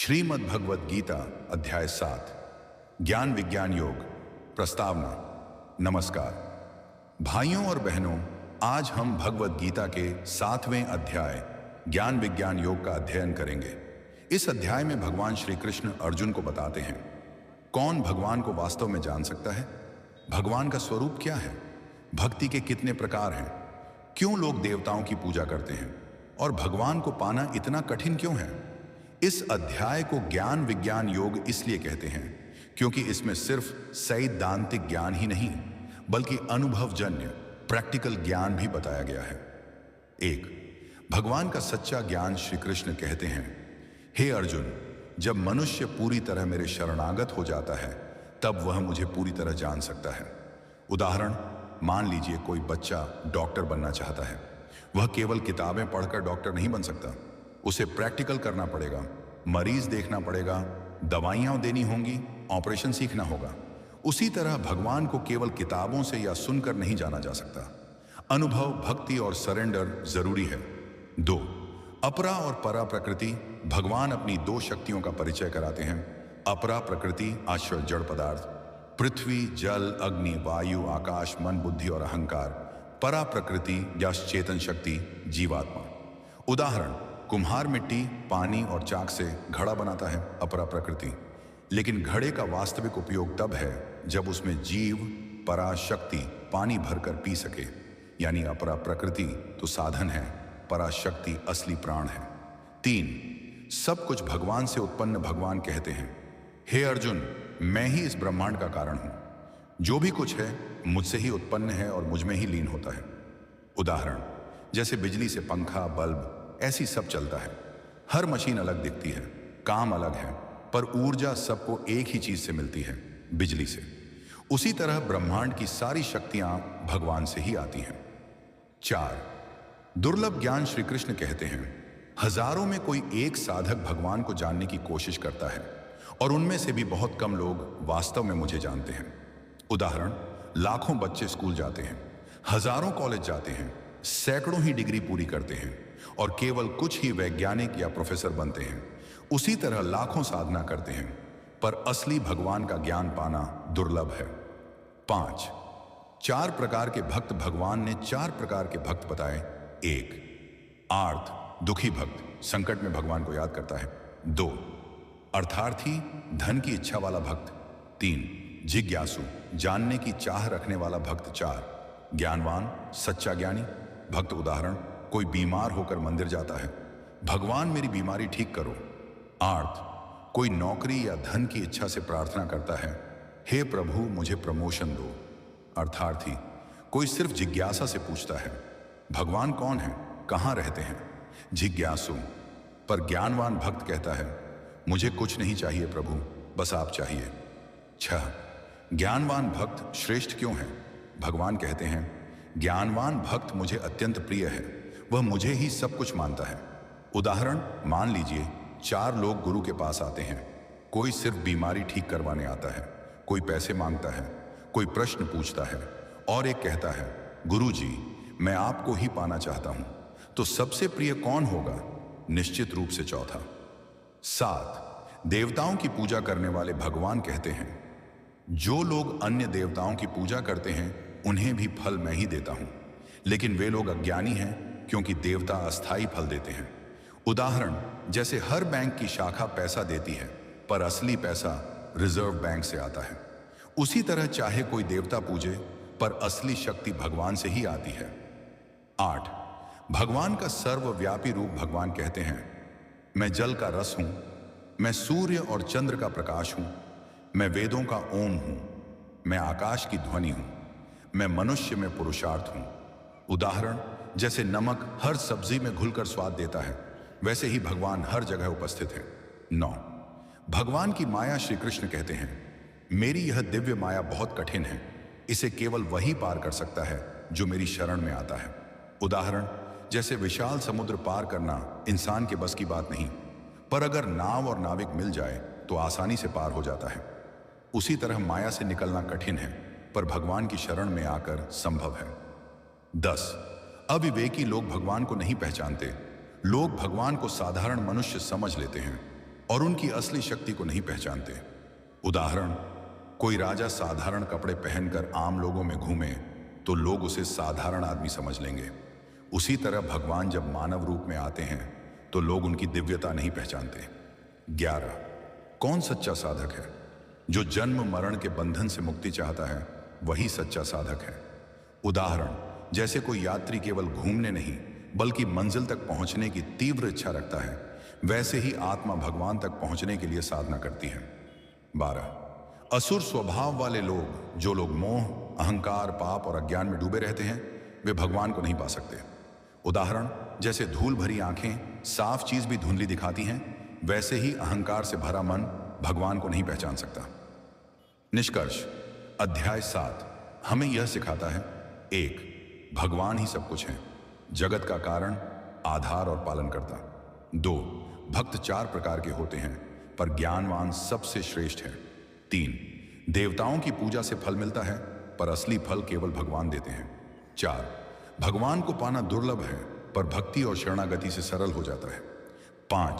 श्रीमद् भगवद गीता अध्याय 7 ज्ञान विज्ञान योग प्रस्तावना। नमस्कार भाइयों और बहनों, आज हम भगवद गीता के 7वें अध्याय ज्ञान विज्ञान योग का अध्ययन करेंगे। इस अध्याय में भगवान श्री कृष्ण अर्जुन को बताते हैं कौन भगवान को वास्तव में जान सकता है, भगवान का स्वरूप क्या है, भक्ति के कितने प्रकार हैं, क्यों लोग देवताओं की पूजा करते हैं और भगवान को पाना इतना कठिन क्यों है। इस अध्याय को ज्ञान विज्ञान योग इसलिए कहते हैं क्योंकि इसमें सिर्फ सैद्धांतिक ज्ञान ही नहीं बल्कि अनुभवजन्य प्रैक्टिकल ज्ञान भी बताया गया है। एक, भगवान का सच्चा ज्ञान। श्री कृष्ण कहते हैं, हे अर्जुन, जब मनुष्य पूरी तरह मेरे शरणागत हो जाता है तब वह मुझे पूरी तरह जान सकता है। उदाहरण, मान लीजिए कोई बच्चा डॉक्टर बनना चाहता है। वह केवल किताबें पढ़कर डॉक्टर नहीं बन सकता, उसे प्रैक्टिकल करना पड़ेगा, मरीज देखना पड़ेगा, दवाइयां देनी होंगी, ऑपरेशन सीखना होगा। उसी तरह भगवान को केवल किताबों से या सुनकर नहीं जाना जा सकता। अनुभव, भक्ति और सरेंडर जरूरी है। 2, अपरा और परा प्रकृति। भगवान अपनी 2 शक्तियों का परिचय कराते हैं। अपरा प्रकृति आश्रय जड़ पदार्थ, पृथ्वी, जल, अग्नि, वायु, आकाश, मन, बुद्धि और अहंकार। परा प्रकृति या चेतन शक्ति जीवात्मा। उदाहरण, कुम्हार मिट्टी, पानी और चाक से घड़ा बनाता है, अपरा प्रकृति। लेकिन घड़े का वास्तविक उपयोग तब है जब उसमें जीव परा शक्ति पानी भरकर पी सके, यानी अपरा प्रकृति तो साधन है, परा शक्ति असली प्राण है। 3, सब कुछ भगवान से उत्पन्न। भगवान कहते हैं, हे अर्जुन, मैं ही इस ब्रह्मांड का कारण हूं। जो भी कुछ है मुझसे ही उत्पन्न है और मुझ में ही लीन होता है। उदाहरण, जैसे बिजली से पंखा, बल्ब, ऐसी सब चलता है। हर मशीन अलग दिखती है, काम अलग है, पर ऊर्जा सबको एक ही चीज से मिलती है, बिजली से। उसी तरह ब्रह्मांड की सारी शक्तियां भगवान से ही आती हैं। 4, दुर्लभ ज्ञान। श्री कृष्ण कहते हैं, हजारों में कोई एक साधक भगवान को जानने की कोशिश करता है और उनमें से भी बहुत कम लोग वास्तव में मुझे जानते हैं। उदाहरण, लाखों बच्चे स्कूल जाते हैं, हजारों कॉलेज जाते हैं, सैकड़ों ही डिग्री पूरी करते हैं और केवल कुछ ही वैज्ञानिक या प्रोफेसर बनते हैं। उसी तरह लाखों साधना करते हैं, पर असली भगवान का ज्ञान पाना दुर्लभ है। 5, 4 प्रकार के भक्त। भगवान ने 4 प्रकार के भक्त बताए। 1, आर्त, दुखी भक्त, संकट में भगवान को याद करता है। 2, अर्थार्थी, धन की इच्छा वाला भक्त। 3, जिज्ञासु, जानने की चाह रखने वाला भक्त। 4, ज्ञानवान, सच्चा ज्ञानी भक्त। उदाहरण, कोई बीमार होकर मंदिर जाता है, भगवान मेरी बीमारी ठीक करो। आर्त, कोई नौकरी या धन की इच्छा से प्रार्थना करता है, हे प्रभु मुझे प्रमोशन दो। अर्थार्थी, कोई सिर्फ जिज्ञासा से पूछता है, भगवान कौन है, कहाँ रहते हैं। जिज्ञासु, पर ज्ञानवान भक्त कहता है, मुझे कुछ नहीं चाहिए प्रभु, बस आप चाहिए। 6, ज्ञानवान भक्त श्रेष्ठ क्यों है। भगवान कहते हैं, ज्ञानवान भक्त मुझे अत्यंत प्रिय है, वह मुझे ही सब कुछ मानता है। उदाहरण, मान लीजिए 4 लोग गुरु के पास आते हैं। कोई सिर्फ बीमारी ठीक करवाने आता है, कोई पैसे मांगता है, कोई प्रश्न पूछता है और एक कहता है, गुरु जी मैं आपको ही पाना चाहता हूं। तो सबसे प्रिय कौन होगा? निश्चित रूप से चौथा। 7, देवताओं की पूजा करने वाले। भगवान कहते हैं, जो लोग अन्य देवताओं की पूजा करते हैं उन्हें भी फल मैं ही देता हूं, लेकिन वे लोग अज्ञानी हैं क्योंकि देवता अस्थायी फल देते हैं। उदाहरण, जैसे हर बैंक की शाखा पैसा देती है पर असली पैसा रिजर्व बैंक से आता है, उसी तरह चाहे कोई देवता पूजे पर असली शक्ति भगवान से ही आती है। 8, भगवान का सर्वव्यापी रूप। भगवान कहते हैं, मैं जल का रस हूं, मैं सूर्य और चंद्र का प्रकाश हूं, मैं वेदों का ओम हूं, मैं आकाश की ध्वनि हूं, मैं मनुष्य में पुरुषार्थ हूं। उदाहरण, जैसे नमक हर सब्जी में घुलकर स्वाद देता है, वैसे ही भगवान हर जगह उपस्थित है। 9, भगवान की माया। श्री कृष्ण कहते हैं, मेरी यह दिव्य माया बहुत कठिन है, इसे केवल वही पार कर सकता है जो मेरी शरण में आता है। उदाहरण, जैसे विशाल समुद्र पार करना इंसान के बस की बात नहीं, पर अगर नाव और नाविक मिल जाए तो आसानी से पार हो जाता है। उसी तरह माया से निकलना कठिन है, पर भगवान की शरण में आकर संभव है। 10, अविवेकी लोग भगवान को नहीं पहचानते। लोग भगवान को साधारण मनुष्य समझ लेते हैं और उनकी असली शक्ति को नहीं पहचानते। उदाहरण, कोई राजा साधारण कपड़े पहनकर आम लोगों में घूमे तो लोग उसे साधारण आदमी समझ लेंगे। उसी तरह भगवान जब मानव रूप में आते हैं तो लोग उनकी दिव्यता नहीं पहचानते। 11, कौन सच्चा साधक है? जो जन्म मरण के बंधन से मुक्ति चाहता है वही सच्चा साधक है। उदाहरण, जैसे कोई यात्री केवल घूमने नहीं बल्कि मंजिल तक पहुंचने की तीव्र इच्छा रखता है, वैसे ही आत्मा भगवान तक पहुंचने के लिए साधना करती है। 12, असुर स्वभाव वाले लोग, जो लोग मोह, अहंकार, पाप और अज्ञान में डूबे रहते हैं, वे भगवान को नहीं पा सकते। उदाहरण, जैसे धूल भरी आंखें साफ चीज भी धुंधली दिखाती हैं, वैसे ही अहंकार से भरा मन भगवान को नहीं पहचान सकता। निष्कर्ष, अध्याय 7 हमें यह सिखाता है: 1, भगवान ही सब कुछ है, जगत का कारण, आधार और पालनकर्ता। 2, भक्त 4 प्रकार के होते हैं, पर ज्ञानवान सबसे श्रेष्ठ है। 3, देवताओं की पूजा से फल मिलता है, पर असली फल केवल भगवान देते हैं। 4, भगवान को पाना दुर्लभ है, पर भक्ति और शरणागति से सरल हो जाता है। 5,